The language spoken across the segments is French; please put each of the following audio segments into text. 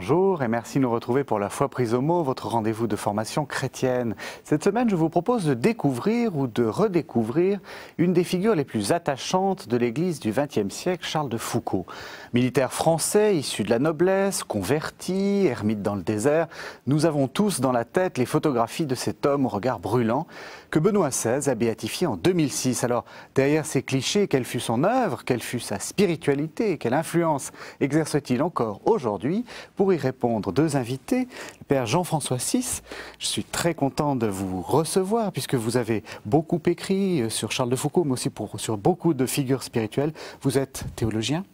bonjour et merci de nous retrouver pour La Foi prise au mot, votre rendez-vous de formation chrétienne. Cette semaine, je vous propose de découvrir ou de redécouvrir une des figures les plus attachantes de l'Église du XXe siècle, Charles de Foucault. Militaire français, issu de la noblesse, converti, ermite dans le désert, nous avons tous dans la tête les photographies de cet homme au regard brûlant que Benoît XVI a béatifié en 2006. Alors, derrière ces clichés, quelle fut son œuvre, quelle fut sa spiritualité, quelle influence exerce-t-il encore aujourd'hui? Pour y répondre, deux invités, le père Jean-François Six. Je suis très content de vous recevoir puisque vous avez beaucoup écrit sur Charles de Foucault, mais aussi sur beaucoup de figures spirituelles. Vous êtes théologien.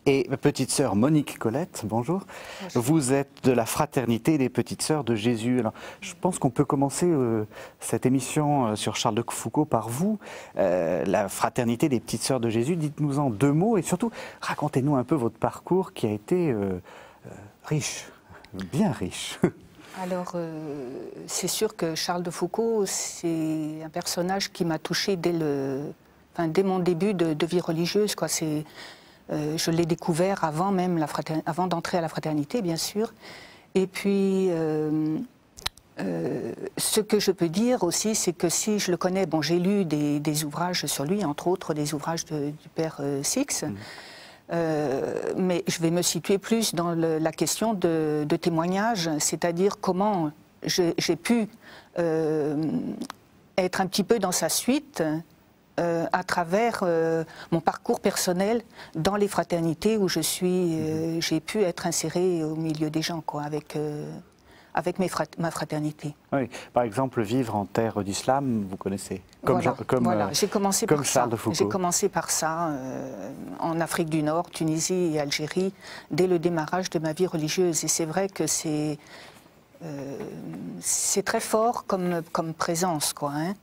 Et ma petite sœur Monique Colette, bonjour. Bonjour. Vous êtes de la Fraternité des Petites Sœurs de Jésus. Alors, je pense qu'on peut commencer cette émission sur Charles de Foucault par vous. La Fraternité des Petites Sœurs de Jésus, dites-nous en deux mots et surtout, racontez-nous un peu votre parcours qui a été riche, bien riche. Alors, c'est sûr que Charles de Foucault, c'est un personnage qui m'a touchée dès mon début de vie religieuse, quoi. Je l'ai découvert avant même avant d'entrer à la fraternité, bien sûr. Et puis, ce que je peux dire aussi, c'est que si je le connais, bon, j'ai lu des ouvrages sur lui, entre autres des ouvrages du père Six, mais je vais me situer plus dans la question de témoignage, c'est-à-dire comment j'ai pu être un petit peu dans sa suite, à travers mon parcours personnel dans les fraternités où j'ai pu être insérée au milieu des gens, quoi, avec ma fraternité. Oui, par exemple, vivre en terre d'islam, vous connaissez, j'ai commencé par Charles de Foucault. J'ai commencé par ça en Afrique du Nord, Tunisie et Algérie, dès le démarrage de ma vie religieuse. Et c'est vrai que c'est très fort comme présence, quoi, hein.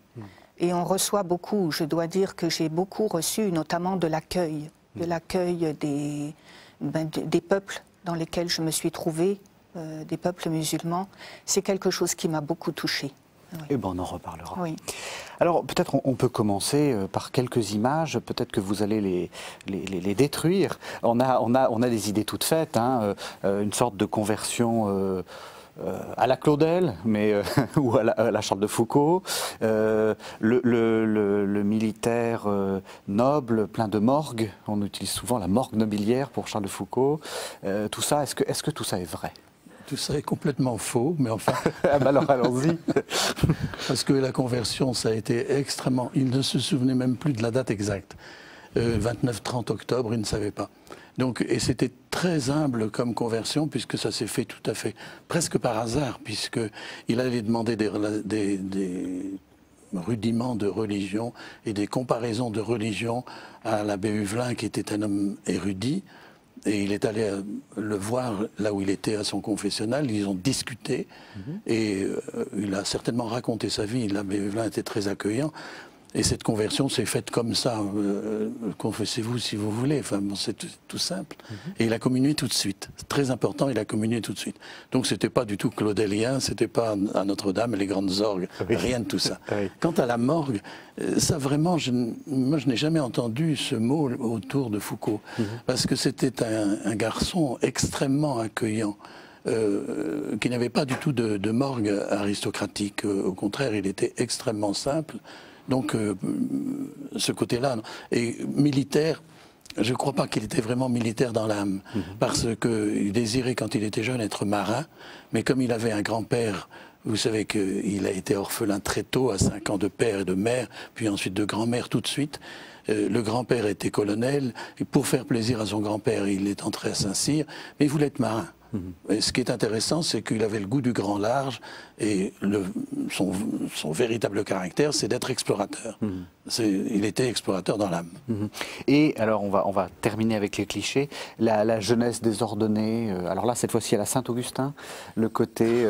Et on reçoit beaucoup. Je dois dire que j'ai beaucoup reçu, notamment de l'accueil des peuples dans lesquels je me suis trouvée, des peuples musulmans. C'est quelque chose qui m'a beaucoup touchée. Oui. Eh bien, on en reparlera. Oui. Alors, peut-être on peut commencer par quelques images, peut-être que vous allez les détruire. On a des idées toutes faites, hein, une sorte de conversion à la Claudel, ou à la Charles de Foucault, le militaire noble, plein de morgue, on utilise souvent la morgue nobiliaire pour Charles de Foucault, tout ça, est-ce que tout ça est vrai? Tout ça est complètement faux, mais enfin... Ah ben alors allons-y. Parce que la conversion, ça a été extrêmement... Il ne se souvenait même plus de la date exacte. 29-30 octobre, il ne savait pas. Donc, et c'était très humble comme conversion, puisque ça s'est fait tout à fait, presque par hasard, puisqu'il allait demander des rudiments de religion et des comparaisons de religion à l'abbé Huvelin, qui était un homme érudit. Et il est allé le voir là où il était à son confessionnal, ils ont discuté, et il a certainement raconté sa vie, l'abbé Huvelin était très accueillant. Et cette conversion s'est faite comme ça, confessez-vous si vous voulez, enfin bon, c'est tout simple. Et il a communié tout de suite, c'est très important, il a communié tout de suite. Donc c'était pas du tout claudélien, c'était pas à Notre-Dame, les grandes orgues, rien de tout ça. Quant à la morgue, ça vraiment, moi je n'ai jamais entendu ce mot autour de Foucault, parce que c'était un garçon extrêmement accueillant. Qui n'avait pas du tout de morgue aristocratique, au contraire, il était extrêmement simple. Donc, ce côté-là. Et militaire, je ne crois pas qu'il était vraiment militaire dans l'âme, parce qu'il désirait, quand il était jeune, être marin, mais comme il avait un grand-père, vous savez qu'il a été orphelin très tôt, à 5 ans de père et de mère, puis ensuite de grand-mère tout de suite. Le grand-père était colonel, et pour faire plaisir à son grand-père, il est entré à Saint-Cyr, mais il voulait être marin. Et ce qui est intéressant, c'est qu'il avait le goût du grand large et son véritable caractère, c'est d'être explorateur. Il était explorateur dans l'âme. Et alors, on va terminer avec les clichés. La jeunesse désordonnée, alors là, cette fois-ci, à la Saint-Augustin, le côté...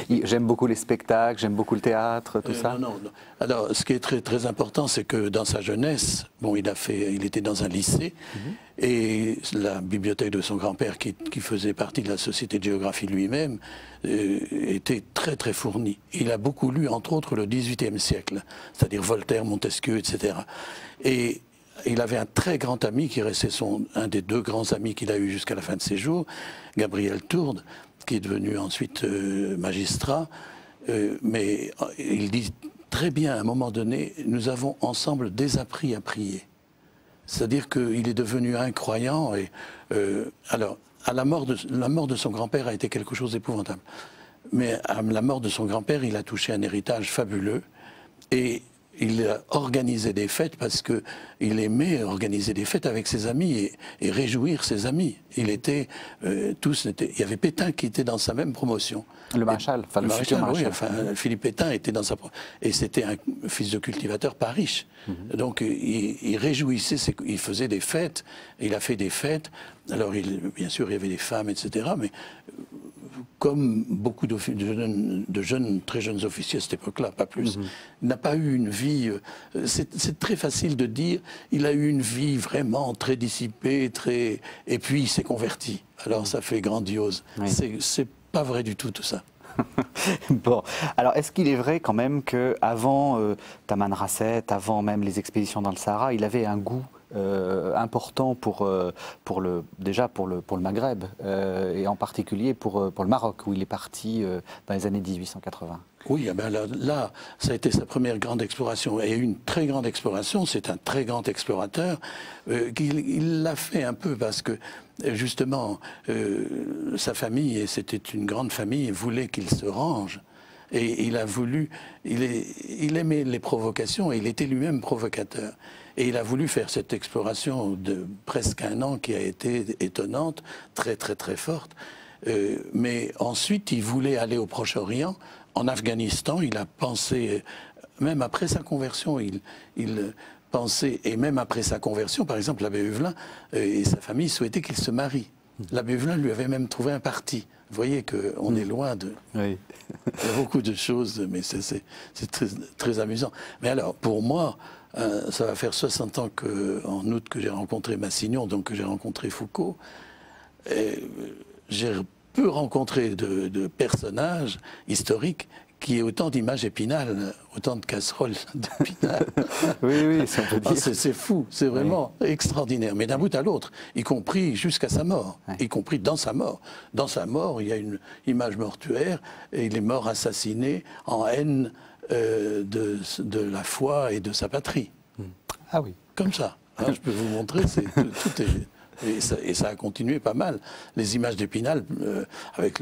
j'aime beaucoup les spectacles, j'aime beaucoup le théâtre, tout ça. Non. Alors, ce qui est très, très important, c'est que dans sa jeunesse, bon, il était dans un lycée, et la bibliothèque de son grand-père, qui faisait partie de la Société de géographie lui-même, était très très fournie. Il a beaucoup lu, entre autres, le XVIIIe siècle, c'est-à-dire Voltaire, Montesquieu, etc. Et il avait un très grand ami qui restait un des deux grands amis qu'il a eu jusqu'à la fin de ses jours, Gabriel Tourde, qui est devenu ensuite magistrat. Mais il dit très bien, à un moment donné, nous avons ensemble désappris à prier. C'est-à-dire qu'il est devenu incroyant. Et, alors, la mort de son grand-père a été quelque chose d'épouvantable. Mais à la mort de son grand-père, il a touché un héritage fabuleux. Et il a organisé des fêtes parce qu'il aimait organiser des fêtes avec ses amis et réjouir ses amis. Il y avait Pétain qui était dans sa même promotion. Le maréchal, enfin le futur maréchal. Oui, enfin, Philippe Pétain était dans sa et c'était un fils de cultivateur pas riche. Donc il réjouissait, il faisait des fêtes, il a fait des fêtes. Alors bien sûr il y avait des femmes, etc. Mais comme beaucoup de jeunes, très jeunes officiers à cette époque-là, pas plus, n'a pas eu une vie. C'est très facile de dire, il a eu une vie vraiment très dissipée, et puis il s'est converti. Alors ça fait grandiose. Oui. C'est pas vrai du tout ça. Bon, alors est-ce qu'il est vrai quand même qu'avant Taman Rasset, avant même les expéditions dans le Sahara, il avait un goût important pour le Maghreb et en particulier pour le Maroc où il est parti dans les années 1880. Oui, ben là, ça a été sa première grande exploration et une très grande exploration. C'est un très grand explorateur. Il l'a fait un peu parce que justement sa famille, et c'était une grande famille, voulait qu'il se range. Et il a voulu, il aimait les provocations et il était lui-même provocateur. Et il a voulu faire cette exploration de presque 1 an qui a été étonnante, très très très forte. Mais ensuite, il voulait aller au Proche-Orient. En Afghanistan, il a pensé, même après sa conversion, il pensait, et même après sa conversion, par exemple, l'abbé Huvelin et sa famille souhaitaient qu'il se marie. L'abbé Huvelin lui avait même trouvé un parti. Vous voyez qu'on est loin de... Oui. Il y a beaucoup de choses, mais c'est très, très amusant. Mais alors, pour moi, ça va faire 60 ans en août que j'ai rencontré Massignon, donc que j'ai rencontré Foucault. J'ai peu rencontré de personnages historiques qui aient autant d'images épinales, autant de casseroles d'épinal. Oui, ça peut dire. C'est fou, c'est vraiment extraordinaire. Mais d'un bout à l'autre, y compris jusqu'à sa mort, y compris dans sa mort. Dans sa mort, il y a une image mortuaire, et il est mort assassiné en haine de la foi et de sa patrie. Ah oui. Comme ça. Alors, je peux vous montrer, tout est... Et ça a continué pas mal. Les images d'Épinal, avec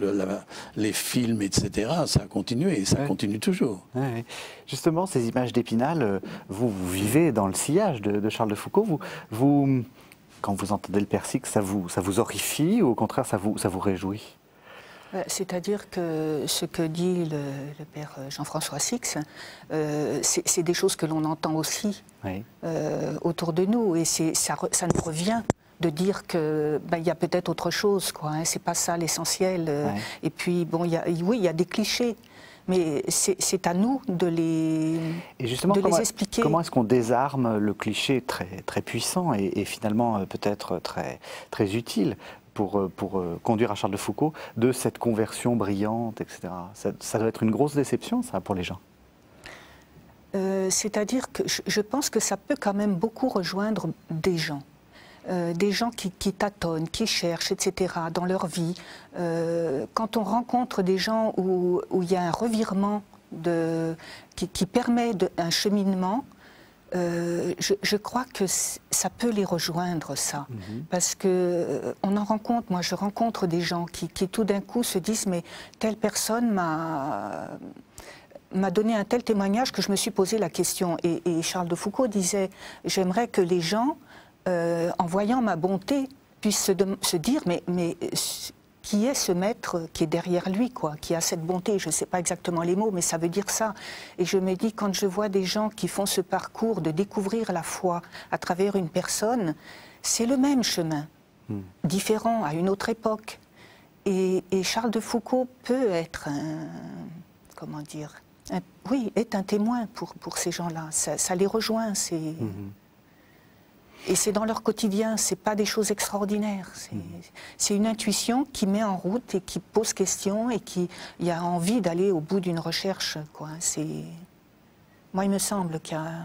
les films, etc., ça a continué et ça continue toujours. Ouais. Justement, ces images d'Épinal, vous vivez dans le sillage de Charles de Foucault. Vous, quand vous entendez le Persique, ça vous horrifie ou au contraire, ça vous réjouit? C'est-à-dire que ce que dit le père Jean-François Six, c'est des choses que l'on entend aussi autour de nous. Et ça nous revient de dire que il y a peut-être autre chose, quoi. Hein, c'est pas ça l'essentiel. Et puis bon, il y a des clichés, mais c'est à nous de les expliquer. Comment est-ce qu'on désarme le cliché très très puissant et finalement peut-être très très utile pour conduire à Charles de Foucault de cette conversion brillante, etc. Ça doit être une grosse déception, ça, pour les gens. C'est-à-dire que je pense que ça peut quand même beaucoup rejoindre des gens. Des gens qui tâtonnent, qui cherchent, etc., dans leur vie. Quand on rencontre des gens où il y a un revirement qui permet un cheminement, je crois que ça peut les rejoindre, ça. Parce que on en rencontre, moi je rencontre des gens qui tout d'un coup se disent « mais telle personne m'a donné un tel témoignage que je me suis posé la question ». Et Charles de Foucault disait « j'aimerais que les gens... en voyant ma bonté, puisse se dire mais qui est ce maître qui est derrière lui, quoi, qui a cette bonté. Je ne sais pas exactement les mots, mais ça veut dire ça. Et je me dis, quand je vois des gens qui font ce parcours de découvrir la foi à travers une personne, c'est le même chemin, différent à une autre époque. Et Charles de Foucault peut être est un témoin pour ces gens-là. Ça les rejoint, Et c'est dans leur quotidien, c'est pas des choses extraordinaires. C'est une intuition qui met en route et qui pose question et qui y a envie d'aller au bout d'une recherche, quoi. Moi, il me semble qu'il y a...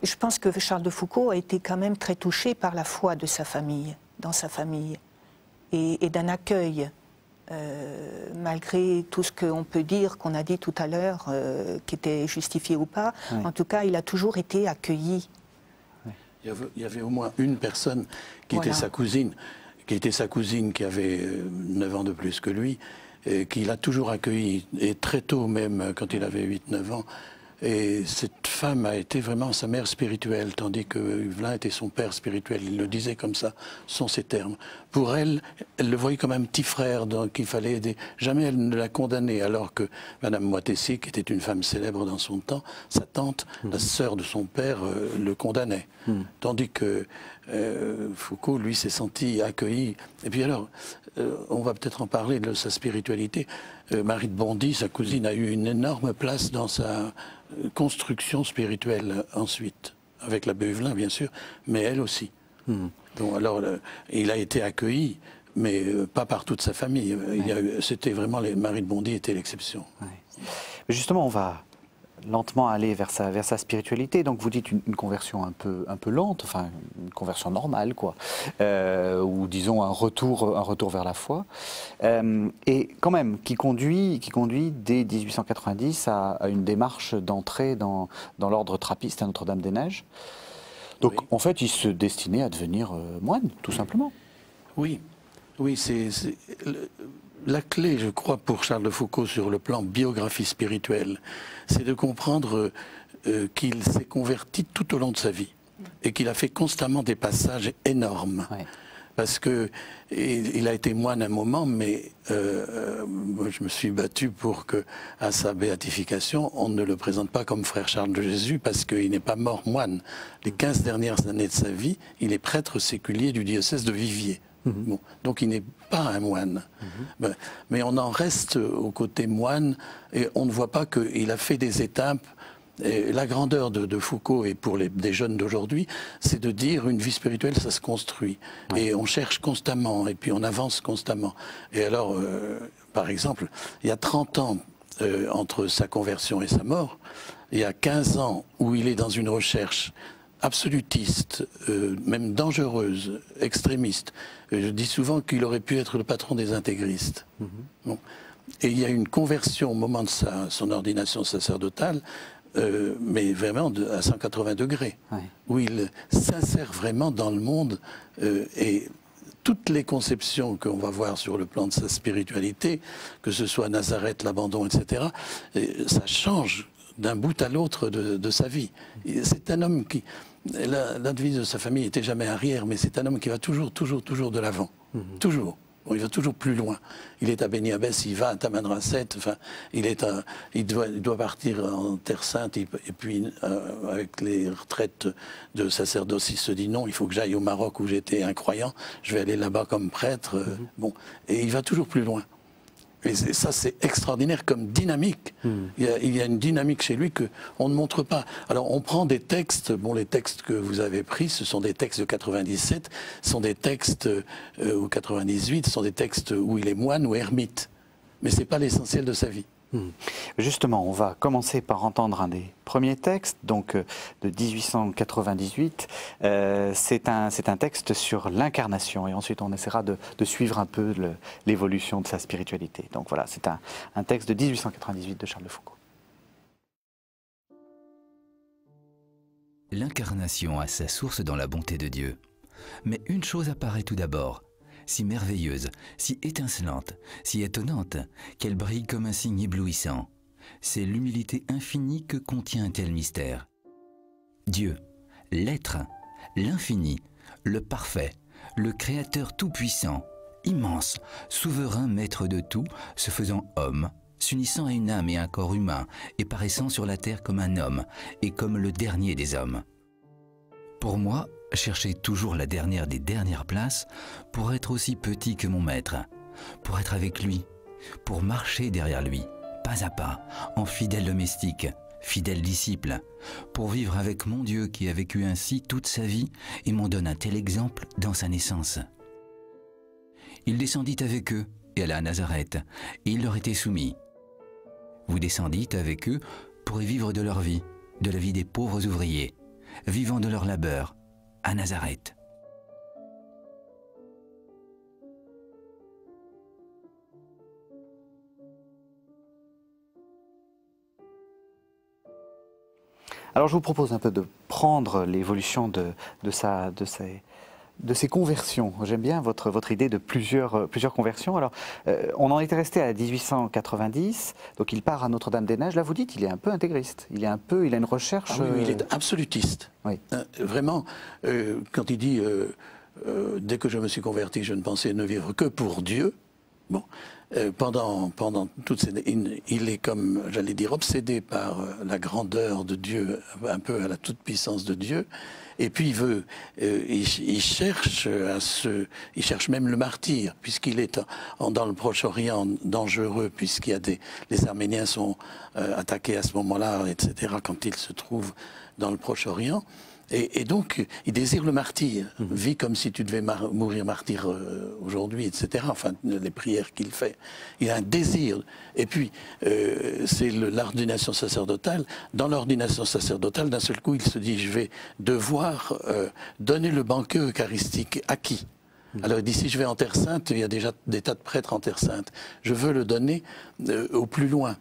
Je pense que Charles de Foucault a été quand même très touché par la foi de sa famille, dans sa famille, et d'un accueil, malgré tout ce qu'on peut dire, qu'on a dit tout à l'heure, qui était justifié ou pas. Oui. En tout cas, il a toujours été accueilli. Il y avait au moins une personne qui était sa cousine, qui avait 9 ans de plus que lui, et qui l'a toujours accueilli, et très tôt même, quand il avait 8-9 ans. Et cette femme a été vraiment sa mère spirituelle, tandis que Huvelin était son père spirituel. Il le disait comme ça, sont ces termes. Pour elle, elle le voyait comme un petit frère, donc il fallait aider. Jamais elle ne l'a condamné, alors que Madame Moitessier, qui était une femme célèbre dans son temps, sa tante, la sœur de son père, le condamnait. Tandis que Foucault, lui, s'est senti accueilli. Et puis alors, on va peut-être en parler de sa spiritualité. Marie de Bondy, sa cousine, a eu une énorme place dans sa construction spirituelle ensuite, avec l'abbé Huvelin bien sûr, mais elle aussi. Donc, alors, il a été accueilli, mais pas par toute sa famille. C'était vraiment Marie de Bondy était l'exception. Justement, on va lentement aller vers sa spiritualité. Donc vous dites une conversion un peu lente, enfin une conversion normale, quoi, ou disons un retour vers la foi, et quand même qui conduit dès 1890 à une démarche d'entrée dans l'ordre trappiste à Notre-Dame-des-Neiges. Donc en fait, il se destinait à devenir moine, tout simplement. Oui, c'est la clé, je crois, pour Charles de Foucault sur le plan biographie spirituelle, c'est de comprendre qu'il s'est converti tout au long de sa vie et qu'il a fait constamment des passages énormes. Parce qu'il a été moine un moment, mais moi, je me suis battu pour qu'à sa béatification, on ne le présente pas comme frère Charles de Jésus, parce qu'il n'est pas mort moine. Les 15 dernières années de sa vie, il est prêtre séculier du diocèse de Viviers. Bon, donc il n'est pas un moine. Mais on en reste au côté moine, et on ne voit pas qu'il a fait des étapes. Et la grandeur de Foucault, et pour des jeunes d'aujourd'hui, c'est de dire une vie spirituelle, ça se construit. Et on cherche constamment, et puis on avance constamment. Et alors, par exemple, il y a 30 ans entre sa conversion et sa mort, il y a 15 ans où il est dans une recherche absolutiste, même dangereuse, extrémiste. Je dis souvent qu'il aurait pu être le patron des intégristes. Bon. Et il y a une conversion au moment de son ordination sacerdotale, mais vraiment à 180 degrés, où il s'insère vraiment dans le monde, et toutes les conceptions qu'on va voir sur le plan de sa spiritualité, que ce soit Nazareth, l'abandon, etc., ça change d'un bout à l'autre de sa vie. C'est un homme qui... La devise de sa famille n'était jamais arrière, mais c'est un homme qui va toujours de l'avant. Toujours. Bon, il va toujours plus loin. Il est à Beni Abbès, il va à Tamanrasset, enfin, il doit partir en Terre Sainte, et puis avec les retraites de sacerdoce, il se dit non, il faut que j'aille au Maroc où j'étais incroyant, je vais aller là-bas comme prêtre. Bon, et il va toujours plus loin. Et ça, c'est extraordinaire comme dynamique. Il y a une dynamique chez lui qu'on ne montre pas. Alors, on prend des textes, bon, les textes que vous avez pris, ce sont des textes de 97, ce sont des textes, ou 98, ce sont des textes où il est moine ou ermite. Mais ce n'est pas l'essentiel de sa vie. Justement, on va commencer par entendre un des premiers textes, donc de 1898. C'est un texte sur l'incarnation, et ensuite on essaiera de suivre un peu l'évolution de sa spiritualité. Donc voilà, c'est un texte de 1898 de Charles de Foucault. L'incarnation a sa source dans la bonté de Dieu. Mais une chose apparaît tout d'abord, si merveilleuse, si étincelante, si étonnante, qu'elle brille comme un signe éblouissant. C'est l'humilité infinie que contient un tel mystère. Dieu, l'être, l'infini, le parfait, le Créateur tout-puissant, immense, souverain maître de tout, se faisant homme, s'unissant à une âme et un corps humain, et paraissant sur la terre comme un homme, et comme le dernier des hommes. Pour moi, chercher toujours la dernière des dernières places pour être aussi petit que mon maître, pour être avec lui, pour marcher derrière lui, pas à pas, en fidèle domestique, fidèle disciple, pour vivre avec mon Dieu qui a vécu ainsi toute sa vie et m'en donne un tel exemple dans sa naissance. Il descendit avec eux et alla à Nazareth, et il leur était soumis. Vous descendîtes avec eux pour y vivre de leur vie, de la vie des pauvres ouvriers. vivant de leur labeur, à Nazareth. Alors je vous propose un peu de prendre l'évolution de ces conversions. J'aime bien votre idée de plusieurs conversions. Alors, on en était resté à 1890, donc il part à Notre-Dame-des-Neiges. Là, vous dites, il est un peu intégriste. Il a une recherche... Ah oui, il est absolutiste. Oui. Vraiment, quand il dit dès que je me suis converti, je ne pensais ne vivre que pour Dieu. Bon, pendant toutes ces... Il est comme, j'allais dire, obsédé par la grandeur de Dieu, un peu à la toute-puissance de Dieu. Et puis il cherche même le martyr, puisqu'il est dans le Proche-Orient dangereux, les Arméniens sont attaqués à ce moment-là, etc., quand il se trouve dans le Proche-Orient. Et donc, il désire le martyr. Vis comme si tu devais mourir martyr aujourd'hui, etc. Enfin, les prières qu'il fait. Il a un désir. Et puis, c'est l'ordination sacerdotale. Dans l'ordination sacerdotale, d'un seul coup, il se dit, je vais devoir donner le banquet eucharistique à qui? Alors il dit, si je vais en Terre Sainte, il y a déjà des tas de prêtres en Terre Sainte. Je veux le donner au plus loin,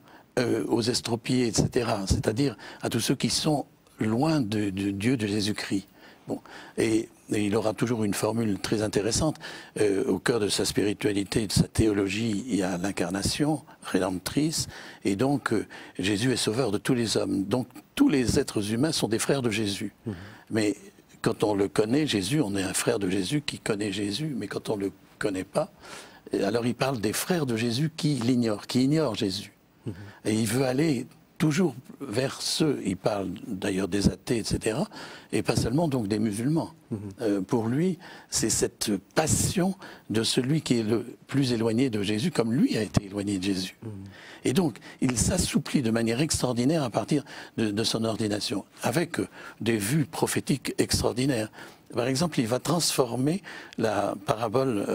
aux estropiés, etc. C'est-à-dire à tous ceux qui sont loin de Dieu, de Jésus-Christ. Bon. Et il aura toujours une formule très intéressante. Au cœur de sa spiritualité, de sa théologie, il y a l'incarnation rédemptrice. Et donc, Jésus est sauveur de tous les hommes. Donc, tous les êtres humains sont des frères de Jésus. Mais quand on le connaît, Jésus, on est un frère de Jésus qui connaît Jésus. Mais quand on ne le connaît pas, alors il parle des frères de Jésus qui l'ignorent, qui ignorent Jésus. Et il veut aller toujours vers ceux, il parle d'ailleurs des athées, etc., et pas seulement donc des musulmans. Pour lui, c'est cette passion de celui qui est le plus éloigné de Jésus, comme lui a été éloigné de Jésus. Et donc, il s'assouplit de manière extraordinaire à partir de son ordination, avec des vues prophétiques extraordinaires. Par exemple, il va transformer la parabole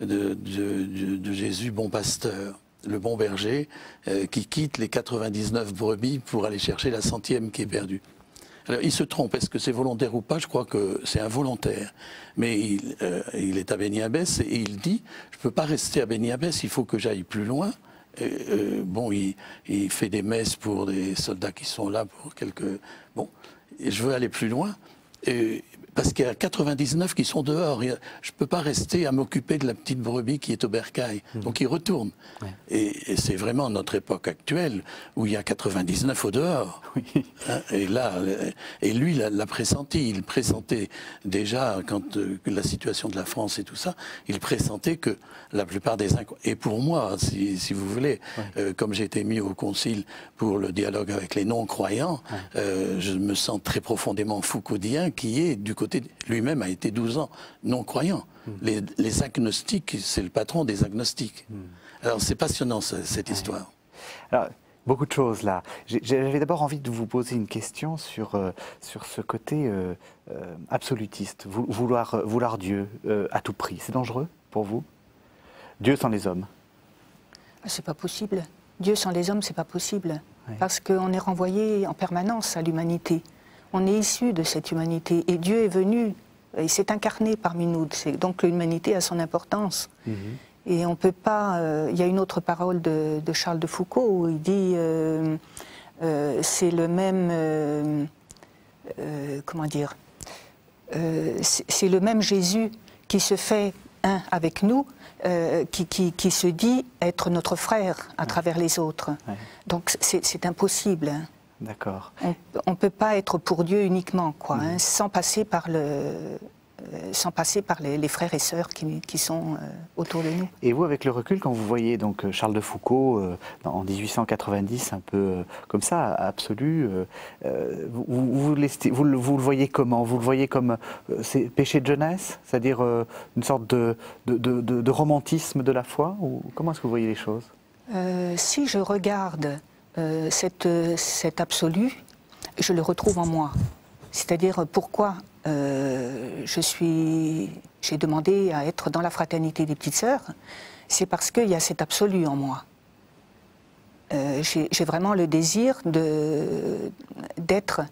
de Jésus, bon pasteur, le bon berger, qui quitte les 99 brebis pour aller chercher la 100e qui est perdue. Alors, il se trompe, est-ce que c'est volontaire ou pas? Je crois que c'est involontaire. Mais il est à Béni Abbès et il dit, je ne peux pas rester à Béni Abbès, il faut que j'aille plus loin. Bon, il fait des messes pour des soldats qui sont là pour quelques... Bon, je veux aller plus loin. Parce qu'il y a 99 qui sont dehors. Je ne peux pas rester à m'occuper de la petite brebis qui est au bercail. Donc il retourne. Ouais. Et c'est vraiment notre époque actuelle où il y a 99 au dehors. Oui. Et là, et lui l'a pressenti. Il pressentait déjà, quand la situation de la France et tout ça, il pressentait que la plupart des... Et pour moi, si vous voulez, comme j'ai été mis au concile pour le dialogue avec les non-croyants, je me sens très profondément foucaudien, qui est du côté, lui-même a été 12 ans non-croyant. Les agnostiques, c'est le patron des agnostiques. Alors c'est passionnant cette histoire. Alors, beaucoup de choses là. J'avais d'abord envie de vous poser une question sur ce côté absolutiste, vouloir Dieu à tout prix. C'est dangereux pour vous? Dieu sans les hommes? C'est pas possible. Dieu sans les hommes, c'est pas possible. Oui. Parce qu'on est renvoyé en permanence à l'humanité. On est issu de cette humanité et Dieu est venu, il s'est incarné parmi nous. Donc l'humanité a son importance. Et on peut pas... il y a une autre parole de Charles de Foucault où il dit c'est le même... comment dire c'est le même Jésus qui se fait un avec nous, qui se dit être notre frère à travers les autres. Donc c'est impossible. Hein. D'accord. On ne peut pas être pour Dieu uniquement, quoi, sans passer par les frères et sœurs qui sont autour de nous. Et vous, avec le recul, quand vous voyez donc Charles de Foucault en 1890, un peu comme ça, absolu, vous le voyez comment? Vous le voyez comme péché de jeunesse, c'est-à-dire une sorte de romantisme de la foi, ou comment est-ce que vous voyez les choses? Si je regarde cet absolu, je le retrouve en moi. C'est-à-dire pourquoi j'ai demandé à être dans la fraternité des petites sœurs, c'est parce qu'il y a cet absolu en moi. J'ai vraiment le désir d'être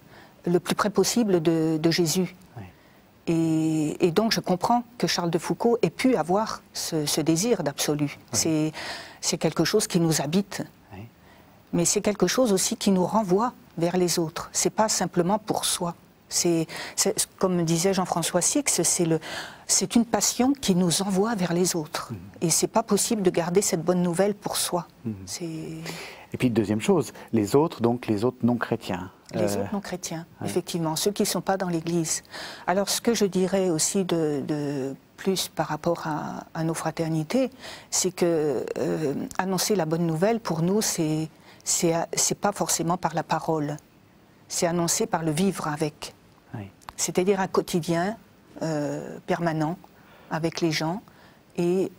le plus près possible de Jésus. Oui. Et donc je comprends que Charles de Foucault ait pu avoir ce désir d'absolu. Oui. C'est quelque chose qui nous habite, oui. Mais c'est quelque chose aussi qui nous renvoie vers les autres. C'est pas simplement pour soi. Comme disait Jean-François Six, c'est une passion qui nous envoie vers les autres. Et c'est pas possible de garder cette bonne nouvelle pour soi. Et puis deuxième chose, les autres, donc les autres non chrétiens. Les autres non chrétiens, effectivement, ceux qui ne sont pas dans l'Église. Alors ce que je dirais aussi de plus par rapport à nos fraternités, c'est que annoncer la bonne nouvelle, pour nous, c'est pas forcément par la parole. C'est annoncé par le vivre avec. Oui. C'est-à-dire un quotidien permanent avec les gens et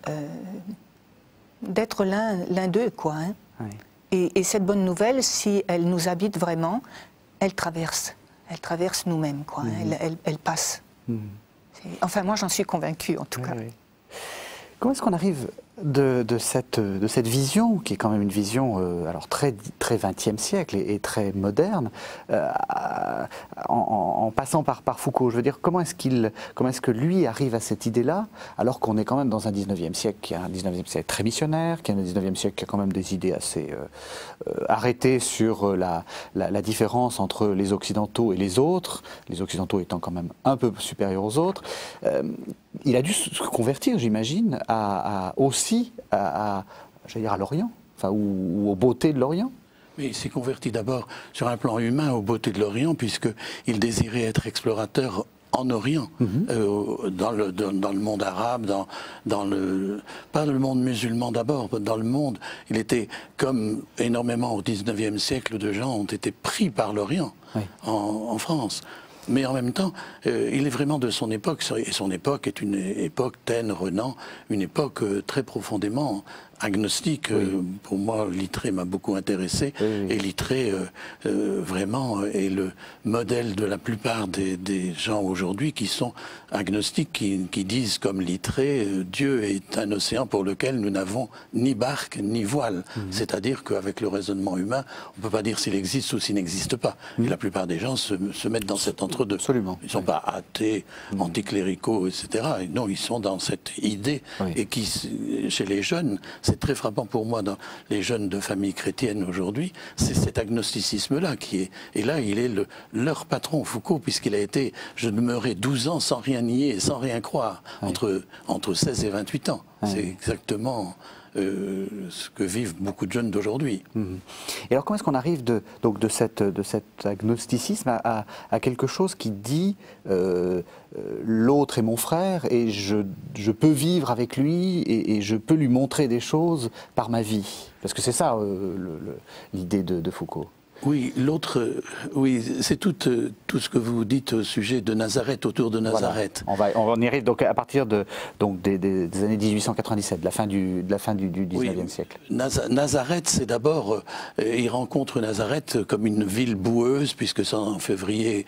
d'être l'un d'eux, quoi. Hein. Oui. Et cette bonne nouvelle, si elle nous habite vraiment, elle traverse nous-mêmes, quoi. Elle passe. Enfin, moi, j'en suis convaincue, en tout cas. Oui. Comment est-ce qu'on arrive de cette vision, qui est quand même une vision alors très 20e siècle et très moderne, en passant par Foucault? Je veux dire, comment est-ce que lui arrive à cette idée-là, alors qu'on est quand même dans un 19e siècle qui est un 19e siècle très missionnaire, qui est un 19e siècle qui a quand même des idées assez arrêtées sur la différence entre les Occidentaux et les autres, les Occidentaux étant quand même un peu supérieurs aux autres. Il a dû se convertir, j'imagine, aussi à l'Orient, enfin, ou aux beautés de l'Orient. Oui, il s'est converti d'abord sur un plan humain aux beautés de l'Orient, puisqu'il désirait être explorateur en Orient, dans le monde arabe, pas le monde musulman d'abord, dans le monde. Il était, comme énormément au 19e siècle de gens ont été pris par l'Orient, oui. en France. Mais en même temps, il est vraiment de son époque, et son époque est une époque Taine, Renan, une époque très profondément agnostique. Oui. Pour moi, Littré m'a beaucoup intéressé, et Littré vraiment est le modèle de la plupart des gens aujourd'hui qui sont agnostiques, qui disent comme Littré, Dieu est un océan pour lequel nous n'avons ni barque ni voile. C'est-à-dire qu'avec le raisonnement humain, on ne peut pas dire s'il existe ou s'il n'existe pas. Et la plupart des gens se mettent dans cet entre-deux. Absolument. Ils ne sont pas athées, anticléricaux, etc. Et non, ils sont dans cette idée, et qui, chez les jeunes, c'est très frappant pour moi dans les jeunes de familles chrétiennes aujourd'hui, c'est cet agnosticisme-là qui est... Et là, il est leur patron, Foucault, puisqu'il a été... Je demeurais 12 ans sans rien nier et sans rien croire, entre 16 et 28 ans. C'est exactement... ce que vivent beaucoup de jeunes d'aujourd'hui. Et alors comment est-ce qu'on arrive de cet agnosticisme à quelque chose qui dit l'autre est mon frère et je peux vivre avec lui et je peux lui montrer des choses par ma vie? Parce que c'est ça l'idée de Foucault. Oui, oui, c'est tout ce que vous dites au sujet de Nazareth, autour de Nazareth. Voilà. On y arrive donc à partir des années 1897, de la fin du 19e siècle. Nazareth, c'est d'abord, il rencontre Nazareth comme une ville boueuse, puisque c'est en février,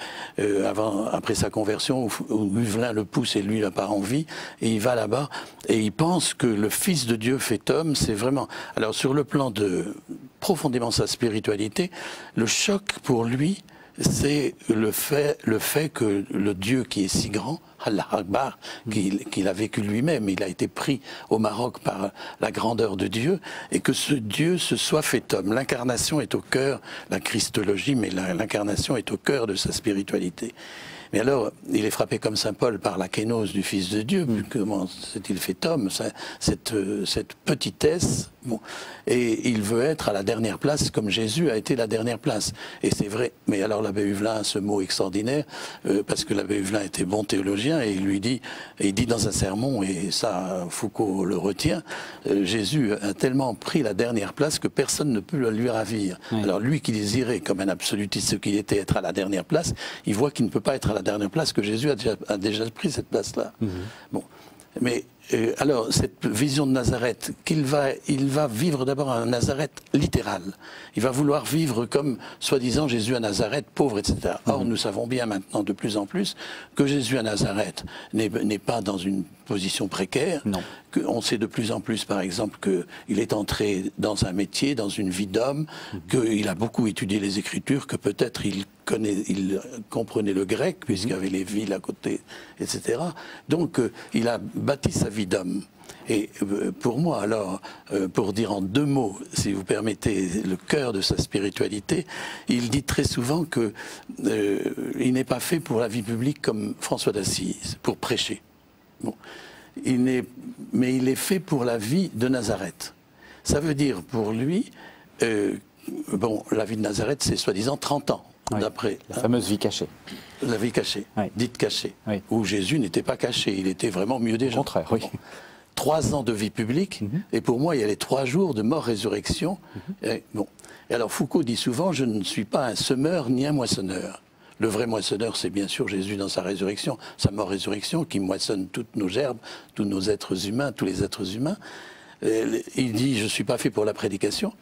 après sa conversion, où Huvelin le pousse et lui n'a pas envie, et il va là-bas, et il pense que le Fils de Dieu fait homme, c'est vraiment... Alors sur le plan de profondément sa spiritualité, le choc pour lui, c'est le fait que le Dieu qui est si grand, Allah Akbar, qu'il a vécu lui-même, il a été pris au Maroc par la grandeur de Dieu, et que ce Dieu se soit fait homme. L'incarnation est au cœur, la christologie, mais l'incarnation est au cœur de sa spiritualité. Mais alors, il est frappé comme saint Paul par la kénose du Fils de Dieu. Comment s'est-il fait homme, cette petitesse, bon. Et il veut être à la dernière place, comme Jésus a été la dernière place. Et c'est vrai. Mais alors l'abbé Huvelin a ce mot extraordinaire, parce que l'abbé Huvelin était bon théologien, et il dit dans un sermon, et ça Foucault le retient, Jésus a tellement pris la dernière place que personne ne peut lui ravir. Oui. Alors lui qui désirait, comme un absolutiste, ce qu'il était, être à la dernière place, il voit qu'il ne peut pas être à la dernière place, que Jésus a déjà pris cette place-là. Bon. Mais alors, cette vision de Nazareth, il va vivre d'abord un Nazareth littéral. Il va vouloir vivre comme, soi-disant, Jésus à Nazareth, pauvre, etc. Or, nous savons bien maintenant, de plus en plus, que Jésus à Nazareth n'est pas dans une position précaire. Non. On sait de plus en plus, par exemple, qu'il est entré dans un métier, dans une vie d'homme, qu'il a beaucoup étudié les Écritures, que peut-être il comprenait le grec, puisqu'il y avait les villes à côté, etc. Donc, il a bâti sa vie d'homme. Et pour moi, alors, pour dire en 2 mots, si vous permettez, le cœur de sa spiritualité, il dit très souvent qu'il n'est pas fait pour la vie publique comme François d'Assise, pour prêcher. Bon. Mais il est fait pour la vie de Nazareth. Ça veut dire pour lui, la vie de Nazareth, c'est soi-disant 30 ans. Oui, d'après la fameuse vie cachée. La vie cachée, oui. Dite cachée, oui. Où Jésus n'était pas caché, il était vraiment mieux des gens. Au contraire, oui. Bon. 3 ans de vie publique, et pour moi, il y a les 3 jours de mort-résurrection. Et alors Foucault dit souvent, je ne suis pas un semeur ni un moissonneur. Le vrai moissonneur, c'est bien sûr Jésus dans sa résurrection, sa mort-résurrection, qui moissonne toutes nos gerbes, tous nos êtres humains, tous les êtres humains. Il dit, je ne suis pas fait pour la prédication,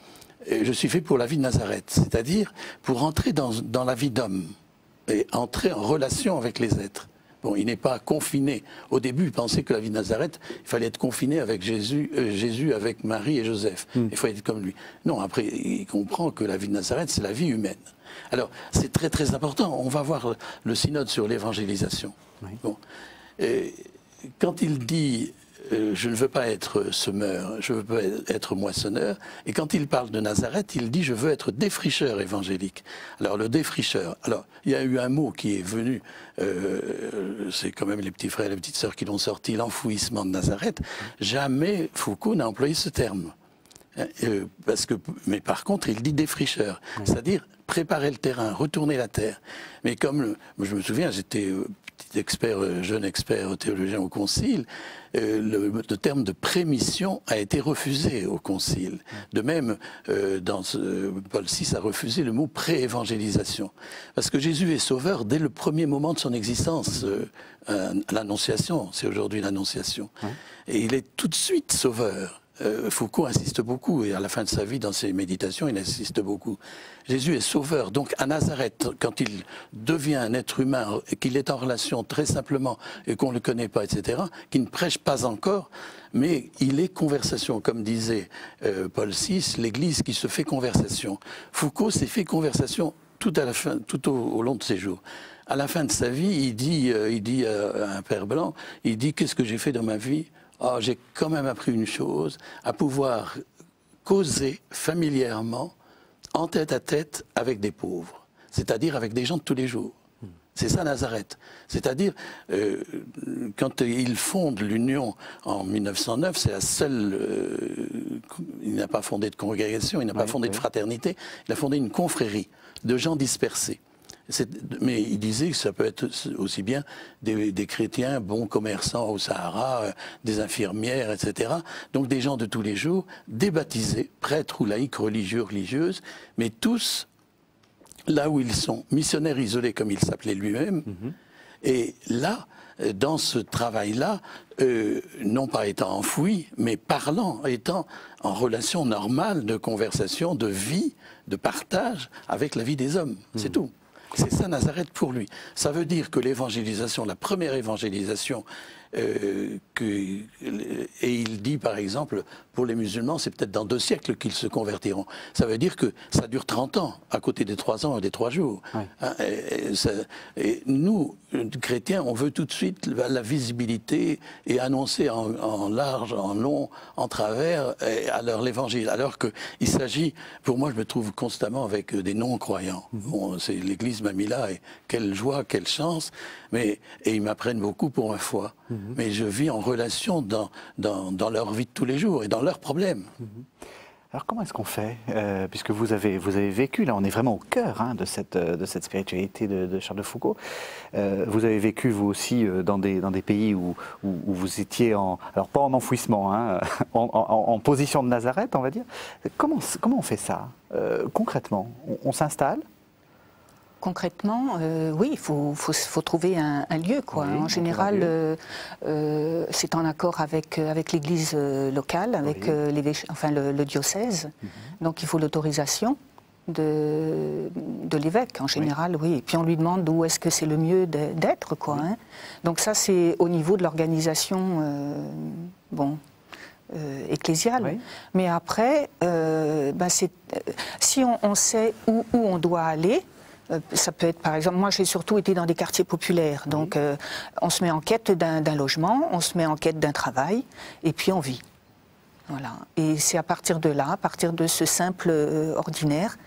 je suis fait pour la vie de Nazareth, c'est-à-dire pour entrer dans la vie d'homme et entrer en relation avec les êtres. Bon, il n'est pas confiné. Au début, il pensait que la vie de Nazareth, il fallait être confiné avec Jésus avec Marie et Joseph. Il fallait être comme lui. Non, après, il comprend que la vie de Nazareth, c'est la vie humaine. Alors, c'est très très important. On va voir le synode sur l'évangélisation. Oui. Bon. Quand il dit je ne veux pas être semeur, je veux pas être moissonneur. Et quand il parle de Nazareth, il dit je veux être défricheur évangélique. Alors le défricheur, alors il y a eu un mot qui est venu, c'est quand même les petits frères et les petites sœurs qui l'ont sorti, l'enfouissement de Nazareth. Jamais Foucault n'a employé ce terme. Mais par contre, il dit défricheur, c'est-à-dire préparer le terrain, retourner la terre. Mais comme je me souviens, j'étais petit expert, jeune expert théologien au Concile, le terme de prémission a été refusé au Concile. De même, Paul VI a refusé le mot pré-évangélisation. Parce que Jésus est sauveur dès le premier moment de son existence. L'Annonciation, c'est aujourd'hui l'Annonciation. Et il est tout de suite sauveur. Foucault insiste beaucoup, et à la fin de sa vie, dans ses méditations, il insiste beaucoup. Jésus est sauveur, donc à Nazareth, quand il devient un être humain, qu'il est en relation très simplement, et qu'on ne le connaît pas, etc., qu'il ne prêche pas encore, mais il est conversation, comme disait Paul VI, l'Église qui se fait conversation. Foucault s'est fait conversation tout au long de ses jours. À la fin de sa vie, il dit à un père blanc, il dit « Qu'est-ce que j'ai fait dans ma vie ?» Oh, j'ai quand même appris une chose, à pouvoir causer familièrement, en tête-à-tête, avec des pauvres, c'est-à-dire avec des gens de tous les jours. C'est ça Nazareth. C'est-à-dire, quand il fonde l'Union en 1909, c'est la seule... il n'a pas fondé de congrégation, il n'a pas fondé de fraternité, il a fondé une confrérie de gens dispersés. Mais il disait que ça peut être aussi bien des chrétiens, bons commerçants au Sahara, des infirmières, etc. Donc des gens de tous les jours, débaptisés, prêtres ou laïcs, religieux, religieuses, mais tous là où ils sont, missionnaires isolés comme il s'appelait lui-même. Et là, dans ce travail-là, non pas étant enfoui, mais parlant, étant en relation normale de conversation, de vie, de partage avec la vie des hommes. C'est tout. C'est ça Nazareth pour lui. Ça veut dire que l'évangélisation, la première évangélisation, et il dit par exemple, pour les musulmans, c'est peut-être dans 2 siècles qu'ils se convertiront. Ça veut dire que ça dure 30 ans, à côté des 3 ans et des 3 jours. Et nous, chrétiens, on veut tout de suite la visibilité et annoncer en large, en long, en travers, alors l'évangile. Alors qu'il s'agit, pour moi, je me trouve constamment avec des non-croyants. Bon, l'Église m'a mis là, et quelle joie, quelle chance, et ils m'apprennent beaucoup pour ma foi. Mais je vis en relation dans leur vie de tous les jours et dans leurs problèmes. Alors comment est-ce qu'on fait, puisque vous avez vécu, là on est vraiment au cœur de cette spiritualité de Charles de Foucault, vous avez vécu vous aussi dans des pays où vous étiez alors pas en enfouissement, en position de Nazareth on va dire. Comment on fait ça concrètement? On s'installe? Concrètement, oui, il faut trouver un lieu, quoi. Oui, en général, c'est en accord avec l'église locale, avec le diocèse. Donc il faut l'autorisation de l'évêque, en général, oui. Et puis on lui demande où est-ce que c'est le mieux d'être, quoi. Donc ça, c'est au niveau de l'organisation, ecclésiale. Oui. Mais après, si on sait où on doit aller, Ça peut être, par exemple, moi j'ai surtout été dans des quartiers populaires, donc on se met en quête d'un logement, on se met en quête d'un travail, et puis on vit. Voilà. Et c'est à partir de là, à partir de ce simple ordinaire,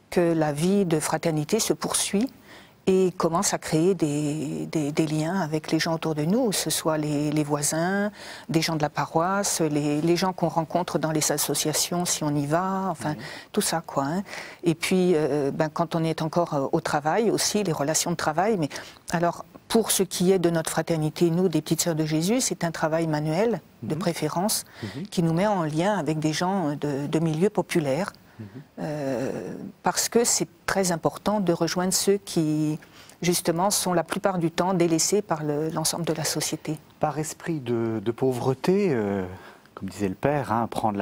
que la vie de fraternité se poursuit et commence à créer des liens avec les gens autour de nous, que ce soit les voisins, des gens de la paroisse, les gens qu'on rencontre dans les associations si on y va, enfin tout ça quoi. Hein. Et puis quand on est encore au travail aussi, les relations de travail. Mais alors pour ce qui est de notre fraternité, nous des Petites Sœurs de Jésus, c'est un travail manuel de préférence qui nous met en lien avec des gens de milieux populaires. Parce que c'est très important de rejoindre ceux qui, justement, sont la plupart du temps délaissés par l'ensemble de la société. Par esprit de pauvreté, comme disait le Père, hein, prendre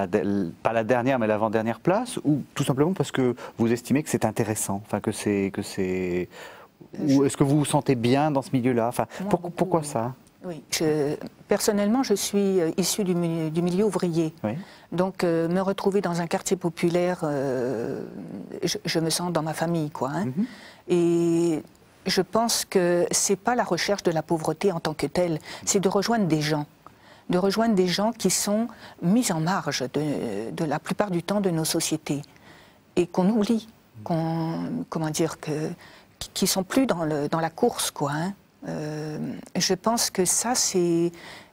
pas la dernière mais l'avant-dernière place, ou tout simplement parce que vous estimez que c'est intéressant, enfin ou est-ce que vous vous sentez bien dans ce milieu-là, enfin, pourquoi ça? Oui, personnellement, je suis issue du milieu ouvrier. Oui. Donc, me retrouver dans un quartier populaire, je me sens dans ma famille, quoi. Hein. Et je pense que c'est pas la recherche de la pauvreté en tant que telle, c'est de rejoindre des gens. De rejoindre des gens qui sont mis en marge de la plupart du temps de nos sociétés. Et qu'on oublie, qui sont plus dans la course, quoi. Hein. Je pense que ça, c'est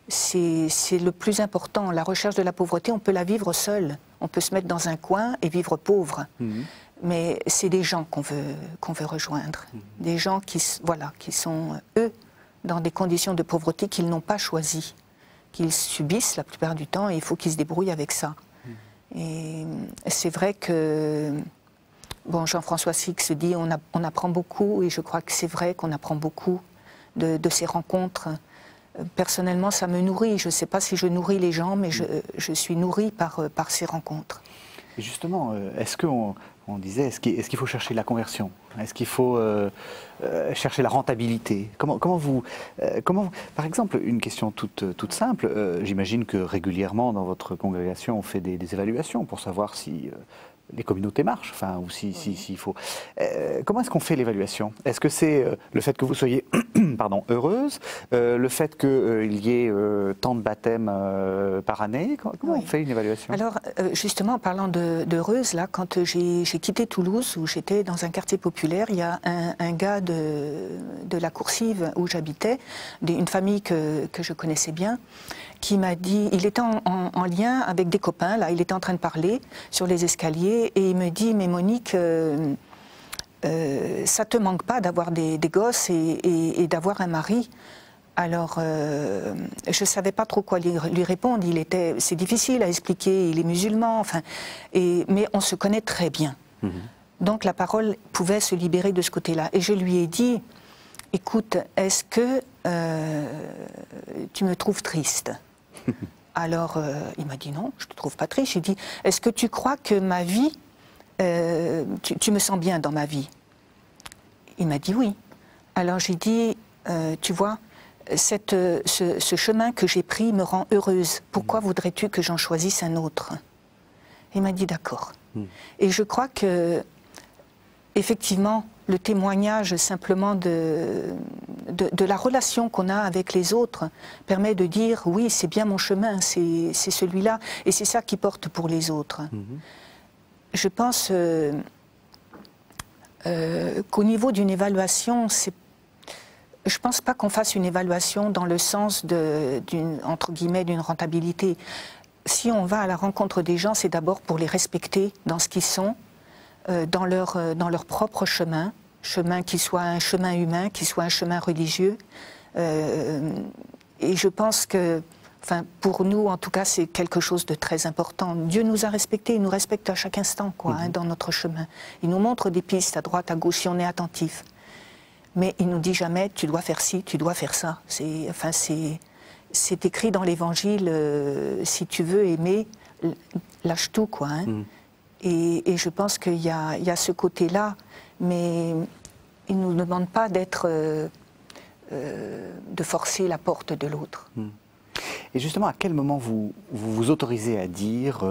le plus important. La recherche de la pauvreté, on peut la vivre seul. On peut se mettre dans un coin et vivre pauvre. Mais c'est des gens qu'on veut rejoindre. Des gens qui sont, eux, dans des conditions de pauvreté qu'ils n'ont pas choisies, qu'ils subissent la plupart du temps, et il faut qu'ils se débrouillent avec ça. Et c'est vrai que... Bon, Jean-François Six dit on apprend beaucoup, et je crois que c'est vrai qu'on apprend beaucoup de ces rencontres. Personnellement, ça me nourrit. Je ne sais pas si je nourris les gens, mais je suis nourrie par ces rencontres. Et justement, est-ce qu'on disait, est-ce qu'il faut chercher la conversion? Est-ce qu'il faut chercher la rentabilité? Comment vous, par exemple, une question toute simple, j'imagine que régulièrement dans votre congrégation on fait des évaluations pour savoir si... les communautés marchent, enfin, ou s'il faut. Comment est-ce qu'on fait l'évaluation? Est-ce que c'est le fait que vous soyez heureuse, le fait qu'il y ait tant de baptêmes par année? Comment on fait une évaluation? Alors, justement, en parlant d'heureuse, là, quand j'ai quitté Toulouse, où j'étais dans un quartier populaire, il y a un gars de la Coursive où j'habitais, une famille que je connaissais bien, qui m'a dit, il était en lien avec des copains, là, il était en train de parler sur les escaliers, et il me dit, mais Monique, ça te manque pas d'avoir des gosses et d'avoir un mari? Alors, je ne savais pas trop quoi lui répondre, c'est difficile à expliquer, il est musulman, enfin, mais on se connaît très bien. Donc la parole pouvait se libérer de ce côté-là. Et je lui ai dit, écoute, est-ce que tu me trouves triste? Alors, il m'a dit non, je ne te trouve pas triste. J'ai dit, est-ce que tu crois que ma vie, tu me sens bien dans ma vie? Il m'a dit oui. Alors j'ai dit, tu vois, ce chemin que j'ai pris me rend heureuse. Pourquoi voudrais-tu que j'en choisisse un autre? Il m'a dit d'accord. Et je crois que, effectivement, le témoignage simplement de la relation qu'on a avec les autres permet de dire oui, c'est bien mon chemin, c'est celui-là, et c'est ça qui porte pour les autres. Je pense qu'au niveau d'une évaluation, je ne pense pas qu'on fasse une évaluation dans le sens entre guillemets, d'une rentabilité. Si on va à la rencontre des gens, c'est d'abord pour les respecter dans ce qu'ils sont, dans leur propre chemin qui soit un chemin humain, qui soit un chemin religieux. Et je pense que, enfin, pour nous, en tout cas, c'est quelque chose de très important. Dieu nous a respectés, il nous respecte à chaque instant, quoi, hein, dans notre chemin. Il nous montre des pistes à droite, à gauche, si on est attentif. Mais il nous dit jamais, tu dois faire ci, tu dois faire ça. C'est écrit dans l'Évangile, si tu veux aimer, lâche tout, quoi. Hein. Et je pense qu'il y a ce côté-là, mais il ne nous demande pas de forcer la porte de l'autre. Et justement, à quel moment vous autorisez à dire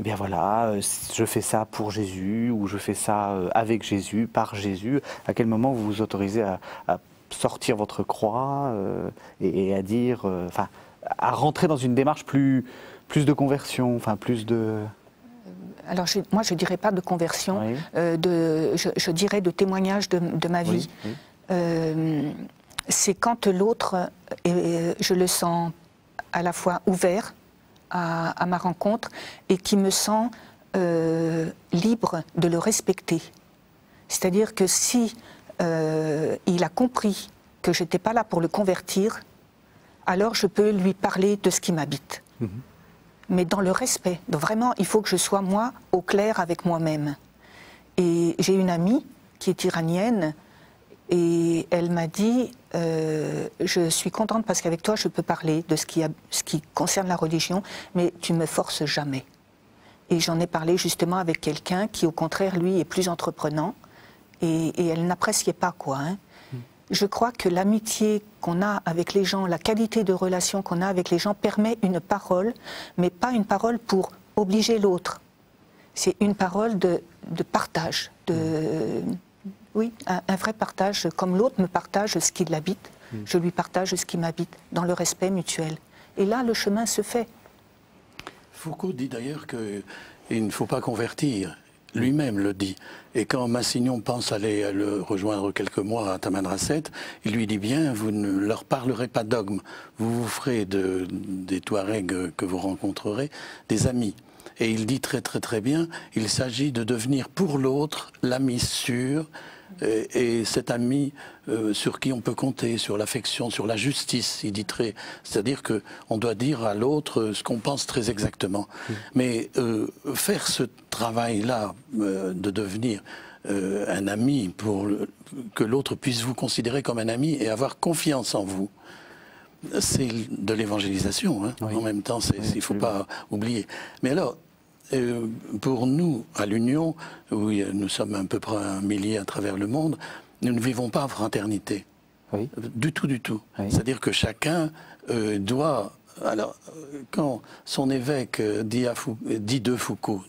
eh bien voilà, je fais ça pour Jésus, ou je fais ça avec Jésus, par Jésus. À quel moment vous vous autorisez à sortir votre croix et à dire, enfin, à rentrer dans une démarche plus de conversion, enfin plus de... Alors moi je ne dirais pas de conversion, Oui. je dirais de témoignage de ma vie. Oui, oui. C'est quand l'autre, je le sens à la fois ouvert à ma rencontre et qui me sent libre de le respecter. C'est-à-dire que si il a compris que je n'étais pas là pour le convertir, alors je peux lui parler de ce qui m'habite. Mm-hmm. Mais dans le respect. Donc vraiment, il faut que je sois, moi, au clair avec moi-même. Et j'ai une amie qui est iranienne et elle m'a dit je suis contente parce qu'avec toi, je peux parler de ce qui concerne la religion, mais tu ne me forces jamais. Et j'en ai parlé justement avec quelqu'un qui, au contraire, lui, est plus entreprenant et elle n'appréciait pas, quoi. Hein. Je crois que l'amitié qu'on a avec les gens, la qualité de relation qu'on a avec les gens permet une parole, mais pas une parole pour obliger l'autre. C'est une parole de partage, oui, un vrai partage, comme l'autre me partage ce qui l'habite, je lui partage ce qui m'habite, dans le respect mutuel. Et là, le chemin se fait. Foucault dit d'ailleurs qu'il ne faut pas convertir. Lui-même le dit. Et quand Massignon pense aller le rejoindre quelques mois à Tamanrasset, il lui dit bien, vous ne leur parlerez pas dogme, vous vous ferez des Touaregs que vous rencontrerez, des amis. Et il dit très très très bien, il s'agit de devenir pour l'autre l'ami sûr, et cet ami sur qui on peut compter, sur l'affection, sur la justice, il dit très... C'est-à-dire qu'on doit dire à l'autre ce qu'on pense très exactement. Mais faire ce travail-là, de devenir un ami, pour que l'autre puisse vous considérer comme un ami et avoir confiance en vous, c'est de l'évangélisation, hein. Oui. En même temps, il ne faut pas oublier. Mais alors... pour nous, à l'Union, où nous sommes à peu près 1 millier à travers le monde, nous ne vivons pas en fraternité. Oui. Du tout, du tout. Oui. C'est-à-dire que chacun doit... Alors, quand son évêque dit de Foucault,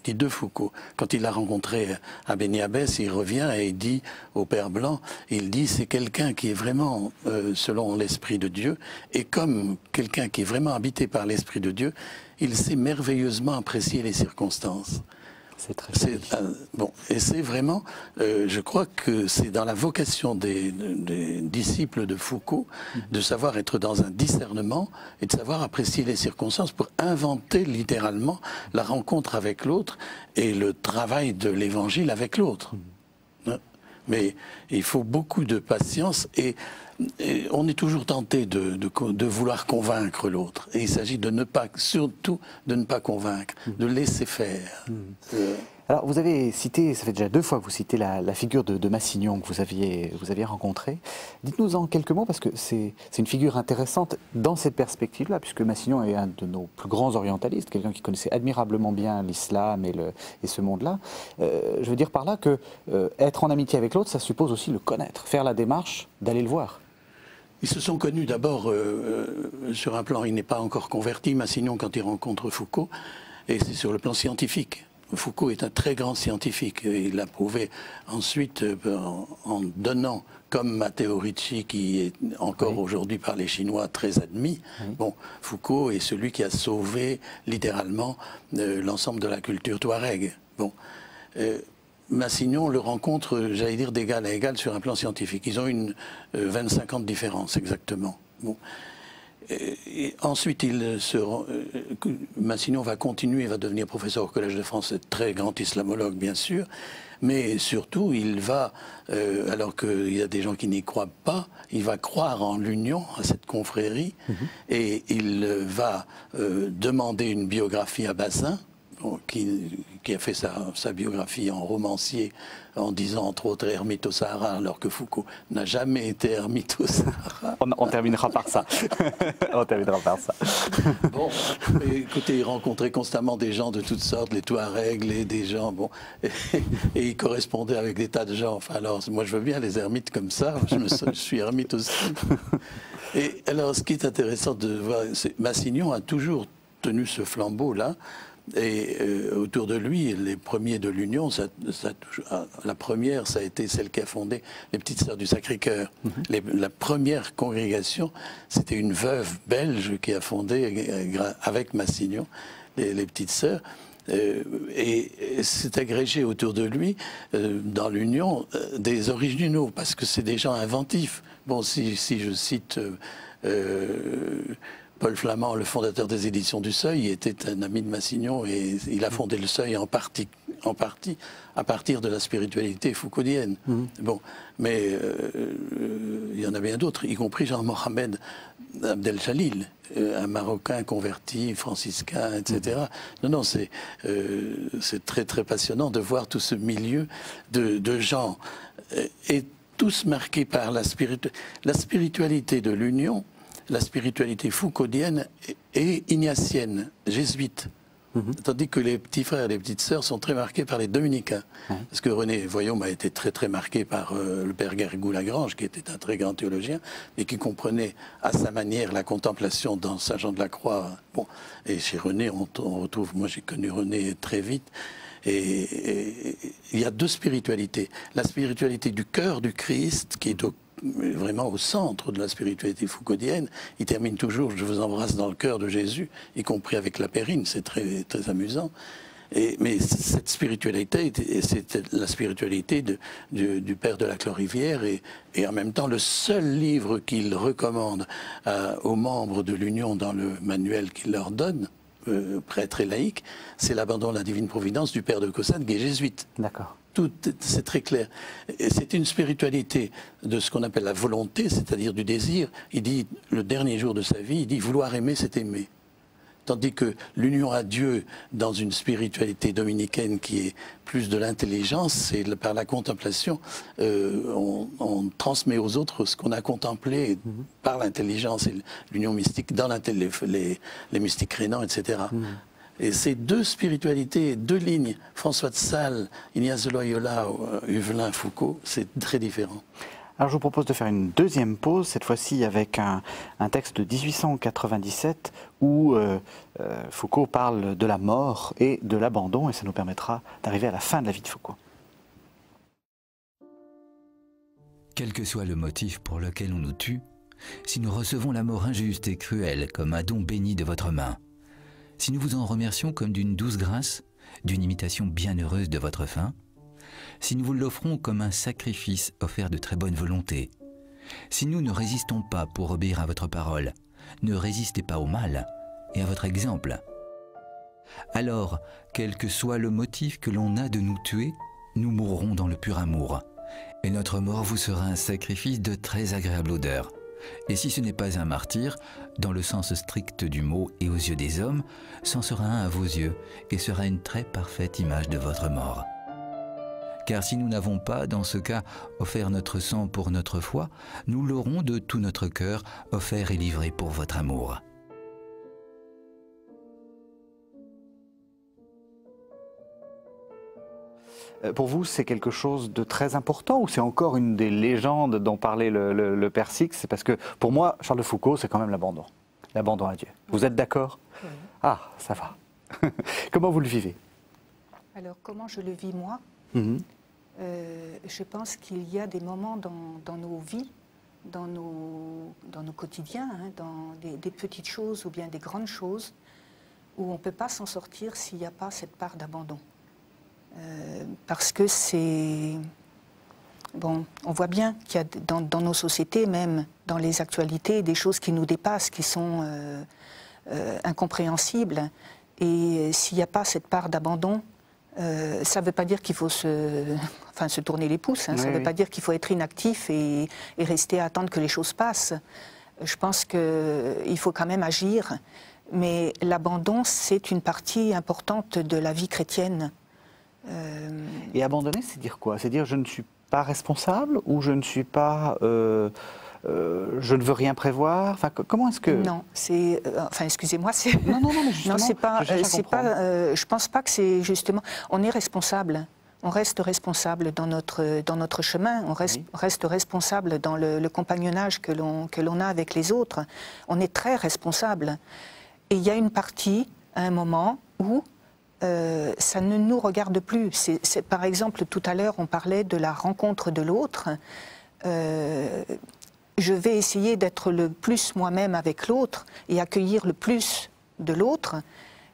quand il l'a rencontré à Beniabès, il revient et il dit au Père Blanc, il dit c'est quelqu'un qui est vraiment selon l'Esprit de Dieu, et comme quelqu'un qui est vraiment habité par l'Esprit de Dieu, il sait merveilleusement apprécier les circonstances. C'est très bon, et c'est vraiment, je crois que c'est dans la vocation des disciples de Foucault de savoir être dans un discernement et de savoir apprécier les circonstances pour inventer littéralement la rencontre avec l'autre et le travail de l'évangile avec l'autre. Mais il faut beaucoup de patience et on est toujours tenté de vouloir convaincre l'autre. Et il s'agit de ne pas, surtout de ne pas convaincre, de laisser faire. Alors vous avez cité, ça fait déjà 2 fois que vous citez la figure de Massignon que vous aviez rencontrée. Dites-nous en quelques mots, parce que c'est une figure intéressante dans cette perspective-là, puisque Massignon est un de nos plus grands orientalistes, quelqu'un qui connaissait admirablement bien l'islam et ce monde-là. Je veux dire par là que être en amitié avec l'autre, ça suppose aussi le connaître, faire la démarche d'aller le voir. Ils se sont connus d'abord sur un plan, il n'est pas encore converti, Massignon, quand il rencontre Foucault, et c'est sur le plan scientifique. Foucault est un très grand scientifique, et il l'a prouvé ensuite en donnant, comme Matteo Ricci, qui est encore aujourd'hui par les Chinois très admis. Bon, Foucault est celui qui a sauvé littéralement l'ensemble de la culture touareg. Bon. Massignon le rencontre, j'allais dire, d'égal à égal sur un plan scientifique. Ils ont une 25 ans de différence, exactement. Bon. Et ensuite, Massignon va continuer, va devenir professeur au Collège de France, très grand islamologue, bien sûr, mais surtout, il va, alors qu'il y a des gens qui n'y croient pas, il va croire en l'union, à cette confrérie, et il va demander une biographie à Bazin, qui a fait sa biographie en romancier en disant entre autres ermite au Sahara, alors que Foucault n'a jamais été ermite au Sahara. On terminera par ça. On terminera par ça. Bon, écoutez, il rencontrait constamment des gens de toutes sortes, les Touaregs, des gens, bon, et il correspondait avec des tas de gens. Enfin, alors, moi je veux bien les ermites comme ça, je suis ermite aussi. Et alors, ce qui est intéressant de voir, c'est Massignon a toujours tenu ce flambeau-là, Et autour de lui, les premiers de l'Union, la première, ça a été celle qui a fondé les Petites Sœurs du Sacré-Cœur. La première congrégation, c'était une veuve belge qui a fondé, avec Massignon, les Petites Sœurs. Et c'est agrégé autour de lui, dans l'Union, des originaux, parce que c'est des gens inventifs. Bon, si je cite Paul Flamand, le fondateur des éditions du Seuil, était un ami de Massignon et il a fondé le Seuil en partie à partir de la spiritualité foucaudienne. Bon, mais il y en a bien d'autres, y compris Jean-Mohamed Abdel Jalil, un Marocain converti, franciscain, etc. Non, c'est très très passionnant de voir tout ce milieu de gens et tous marqués par la spiritualité de l'Union, la spiritualité foucaudienne et ignatienne, jésuite. Tandis que les petits frères et les petites sœurs sont très marqués par les dominicains. Parce que René Voyaume a été très très marqué par le père Garrigou-Lagrange, qui était un très grand théologien, et qui comprenait à sa manière la contemplation dans Saint-Jean-de-la-Croix. Bon, et chez René, on retrouve, moi j'ai connu René très vite, et il y a deux spiritualités. La spiritualité du cœur du Christ, qui est vraiment au centre de la spiritualité foucaudienne. Il termine toujours « Je vous embrasse dans le cœur de Jésus », y compris avec la périne, c'est très, très amusant. Mais cette spiritualité, c'est la spiritualité du père de la Clorivière et en même temps le seul livre qu'il recommande aux membres de l'Union dans le manuel qu'il leur donne, prêtre et laïc, c'est l'abandon de la divine providence du père de Caussade qui est jésuite. D'accord. C'est très clair. C'est une spiritualité de ce qu'on appelle la volonté, c'est-à-dire du désir. Il dit, le dernier jour de sa vie, il dit « vouloir aimer, c'est aimer ». Tandis que l'union à Dieu dans une spiritualité dominicaine qui est plus de l'intelligence, c'est par la contemplation, on transmet aux autres ce qu'on a contemplé par l'intelligence et l'union mystique dans les mystiques rénants, etc. Et ces deux spiritualités, deux lignes, François de Sales, Ignace de Loyola, Huvelin, Foucault, c'est très différent. Alors je vous propose de faire une deuxième pause, cette fois-ci avec un texte de 1897 où Foucault parle de la mort et de l'abandon, et ça nous permettra d'arriver à la fin de la vie de Foucault. Quel que soit le motif pour lequel on nous tue, si nous recevons la mort injuste et cruelle comme un don béni de votre main, si nous vous en remercions comme d'une douce grâce, d'une imitation bienheureuse de votre fin, si nous vous l'offrons comme un sacrifice offert de très bonne volonté, si nous ne résistons pas pour obéir à votre parole, ne résistez pas au mal et à votre exemple. Alors, quel que soit le motif que l'on a de nous tuer, nous mourrons dans le pur amour, et notre mort vous sera un sacrifice de très agréable odeur. Et si ce n'est pas un martyr, dans le sens strict du mot et aux yeux des hommes, c'en sera un à vos yeux et sera une très parfaite image de votre mort. Car si nous n'avons pas, dans ce cas, offert notre sang pour notre foi, nous l'aurons de tout notre cœur offert et livré pour votre amour. Pour vous, c'est quelque chose de très important ou c'est encore une des légendes dont parlait le Père Six? C'est parce que pour moi, Charles de Foucault, c'est quand même l'abandon à Dieu. Vous êtes d'accord? Oui. Ah, ça va. Comment vous le vivez? Alors, comment je le vis moi? Je pense qu'il y a des moments dans nos vies, dans nos quotidiens, hein, dans des petites choses ou bien des grandes choses, où on ne peut pas s'en sortir s'il n'y a pas cette part d'abandon. Parce que c'est... Bon, on voit bien qu'il y a dans nos sociétés, même dans les actualités, des choses qui nous dépassent, qui sont incompréhensibles. Et s'il n'y a pas cette part d'abandon, ça ne veut pas dire qu'il faut se tourner les pouces, hein, ça ne veut pas dire qu'il faut être inactif et rester à attendre que les choses passent. Je pense qu'il faut quand même agir, mais l'abandon, c'est une partie importante de la vie chrétienne. Et abandonner, c'est dire quoi? C'est dire je ne suis pas responsable ou je ne suis pas... je ne veux rien prévoir. Enfin, comment est-ce que... Non, c'est... enfin, excusez-moi, c'est... Non, mais justement, non, c'est pas... je pense pas que c'est justement... On est responsable. On reste responsable dans notre chemin. On reste responsable dans le compagnonnage que l'on a avec les autres. On est très responsable. Et il y a une partie, à un moment, où ça ne nous regarde plus. Par exemple, tout à l'heure, on parlait de la rencontre de l'autre. Je vais essayer d'être le plus moi-même avec l'autre et accueillir le plus de l'autre.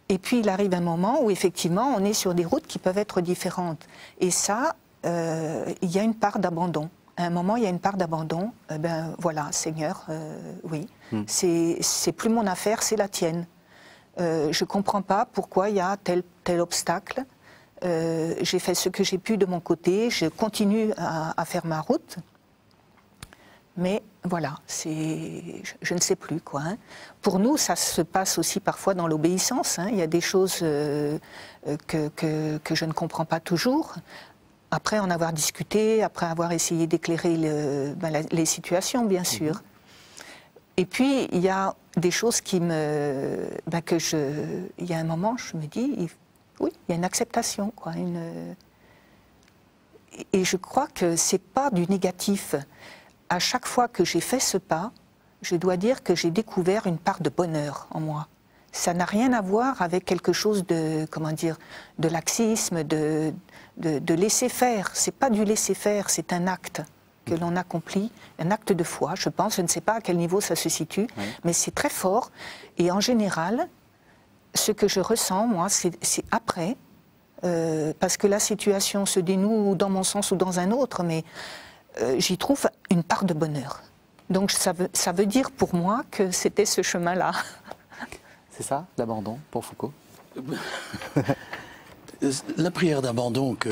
Et puis, il arrive un moment où, effectivement, on est sur des routes qui peuvent être différentes. Et ça, il y a une part d'abandon. À un moment, il y a une part d'abandon. Ben voilà, Seigneur, oui, c'est plus mon affaire, c'est la tienne. Je ne comprends pas pourquoi il y a tel obstacle. J'ai fait ce que j'ai pu de mon côté, je continue à faire ma route. Mais voilà, je ne sais plus quoi. Hein. Pour nous, ça se passe aussi parfois dans l'obéissance. Hein. Il y a des choses que je ne comprends pas toujours. Après en avoir discuté, après avoir essayé d'éclairer les situations, bien sûr. Et puis, il y a des choses qui me... il y a un moment, je me dis, oui, il y a une acceptation, quoi. Et je crois que ce n'est pas du négatif. À chaque fois que j'ai fait ce pas, je dois dire que j'ai découvert une part de bonheur en moi. Ça n'a rien à voir avec quelque chose de, comment dire, de laxisme, de laisser faire. C'est pas du laisser faire, c'est un acte que l'on accomplit, un acte de foi, je pense. Je ne sais pas à quel niveau ça se situe, mais c'est très fort. Et en général, ce que je ressens, moi, c'est après, parce que la situation se dénoue dans mon sens ou dans un autre, mais j'y trouve une part de bonheur. Donc ça veut dire pour moi que c'était ce chemin-là. C'est ça, l'abandon, pour Foucault? La prière d'abandon qui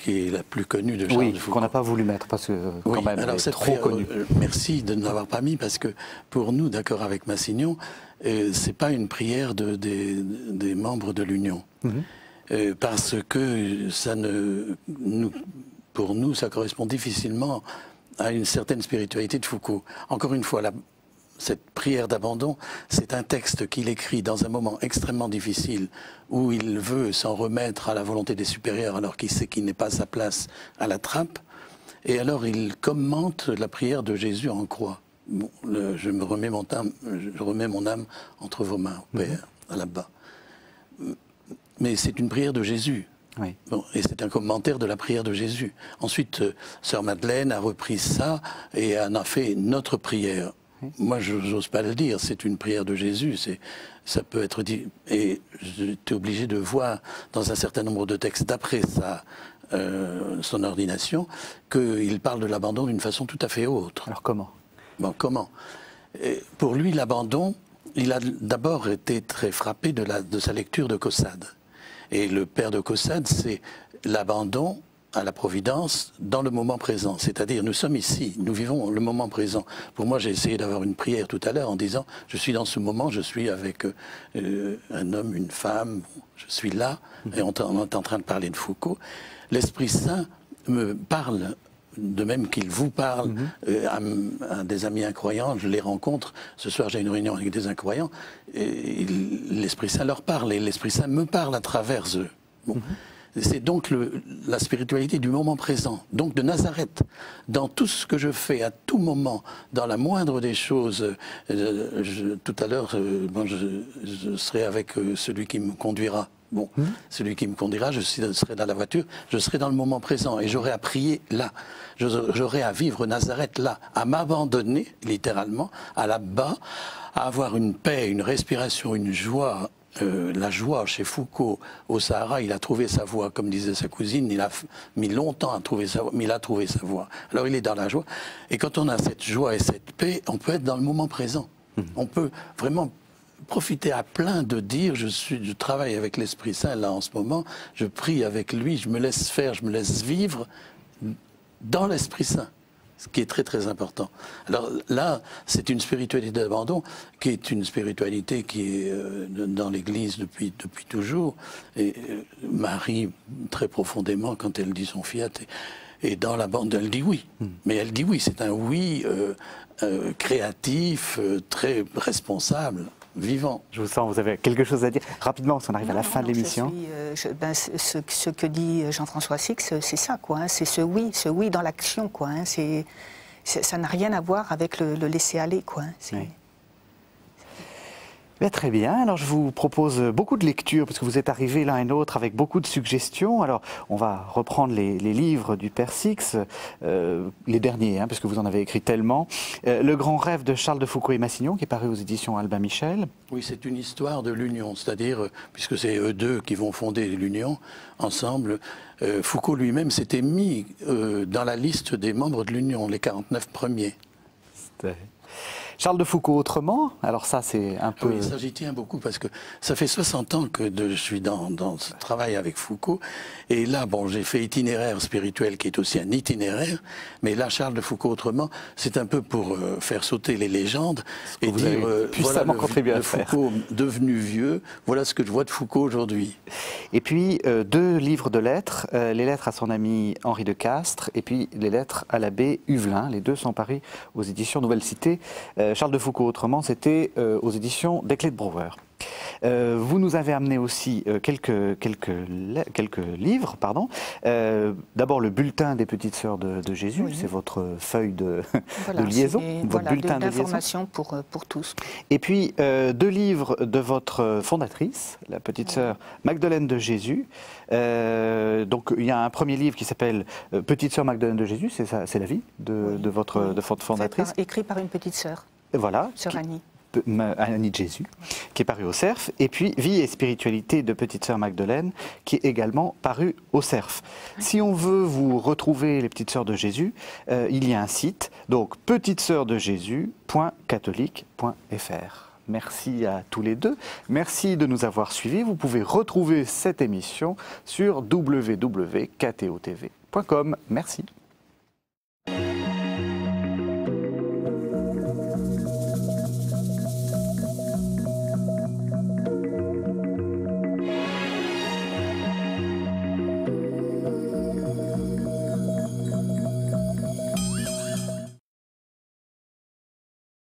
est la plus connue de Charles de Foucault. Qu'on n'a pas voulu mettre parce que quand même elle est trop connue. Merci de ne l'avoir pas mis parce que pour nous, d'accord avec Massignon, c'est pas une prière des membres de l'Union. Parce que pour nous, ça correspond difficilement à une certaine spiritualité de Foucault. Encore une fois, cette prière d'abandon, c'est un texte qu'il écrit dans un moment extrêmement difficile où il veut s'en remettre à la volonté des supérieurs alors qu'il sait qu'il n'est pas à sa place à la trappe. Et alors il commente la prière de Jésus en croix. Bon, je remets mon âme entre vos mains, Père, là-bas. Mais c'est une prière de Jésus. Oui. Bon, et c'est un commentaire de la prière de Jésus. Ensuite, sœur Madeleine a repris ça et en a fait notre prière. Moi, je n'ose pas le dire, c'est une prière de Jésus, ça peut être dit. Et j'étais obligé de voir dans un certain nombre de textes d'après son ordination qu'il parle de l'abandon d'une façon tout à fait autre. Alors comment? Bon, comment? Pour lui, l'abandon, il a d'abord été très frappé de sa lecture de Caussade. Et le père de Caussade, c'est l'abandon à la providence dans le moment présent. C'est-à-dire, nous sommes ici, nous vivons le moment présent. Pour moi, j'ai essayé d'avoir une prière tout à l'heure en disant, je suis dans ce moment, je suis avec un homme, une femme, je suis là, et on est en train de parler de Foucault. L'Esprit Saint me parle, de même qu'il vous parle à des amis incroyants, je les rencontre. Ce soir, j'ai une réunion avec des incroyants, et l'Esprit Saint leur parle, et l'Esprit Saint me parle à travers eux. Bon. C'est donc la spiritualité du moment présent, donc de Nazareth. Dans tout ce que je fais, à tout moment, dans la moindre des choses, tout à l'heure, je serai avec celui qui me conduira. Bon, celui qui me conduira, je serai dans la voiture, je serai dans le moment présent et j'aurai à prier là. J'aurai à vivre Nazareth là, à m'abandonner, littéralement, à là-bas, à avoir une paix, une respiration, une joie. La joie chez Foucault au Sahara, il a trouvé sa voie, comme disait sa cousine, il a mis longtemps à trouver sa voie, mais il a trouvé sa voie. Alors il est dans la joie. Et quand on a cette joie et cette paix, on peut être dans le moment présent. On peut vraiment profiter à plein de dire, je travaille avec l'Esprit Saint là en ce moment, je prie avec lui, je me laisse faire, je me laisse vivre dans l'Esprit Saint. Ce qui est très très important. Alors là, c'est une spiritualité d'abandon qui est une spiritualité qui est dans l'Église depuis toujours. Et Marie, très profondément, quand elle dit son fiat, et dans la bande, elle dit oui. Mais elle dit oui, c'est un oui créatif, très responsable. Vivant. Je vous sens, vous avez quelque chose à dire. Rapidement, on arrive à la fin de l'émission. Ce que dit Jean-François Six, c'est ça, quoi. Hein, c'est ce oui dans l'action, quoi. Hein, ça n'a rien à voir avec le laisser aller, quoi. Hein, oui. Bien, très bien, alors je vous propose beaucoup de lectures, parce que vous êtes arrivés l'un et l'autre avec beaucoup de suggestions. Alors on va reprendre les livres du Père Six, les derniers, parce que vous en avez écrit tellement. Le grand rêve de Charles de Foucault et Massignon, qui est paru aux éditions Albin Michel. Oui, c'est une histoire de l'union, c'est-à-dire, puisque c'est eux deux qui vont fonder l'union ensemble, Foucault lui-même s'était mis dans la liste des membres de l'union, les 49 premiers. Charles de Foucault autrement, alors ça c'est un peu... Oui, ça j'y tiens beaucoup parce que ça fait 60 ans que je suis dans ce travail avec Foucault. Et là, bon, j'ai fait Itinéraire spirituel qui est aussi un itinéraire. Mais là, Charles de Foucault autrement, c'est un peu pour faire sauter les légendes et dire, voilà le Foucault devenu vieux, voilà ce que je vois de Foucault aujourd'hui. Et puis, deux livres de lettres, les lettres à son ami Henri de Castres et puis les lettres à l'abbé Huvelin. Les deux sont parus aux éditions Nouvelle Cité. Charles de Foucault autrement, c'était aux éditions des Clés de Brouwer. Vous nous avez amené aussi quelques livres, pardon. D'abord le bulletin des petites sœurs de Jésus, oui. C'est votre feuille de liaison, votre bulletin d'information pour tous. Et puis deux livres de votre fondatrice, la petite sœur Magdeleine de Jésus. Donc il y a un premier livre qui s'appelle Petite sœur Magdeleine de Jésus, c'est la vie de votre fondatrice. Écrit par une petite sœur. Voilà. Sœur Annie. Annie de Jésus, qui est paru au Cerf, et puis Vie et spiritualité de Petite Sœur Magdeleine, qui est également paru au Cerf. Si on veut vous retrouver les Petites Sœurs de Jésus, il y a un site, donc petiteseursdejésus.catholique.fr. Merci à tous les deux. Merci de nous avoir suivis. Vous pouvez retrouver cette émission sur www.ktotv.com. Merci.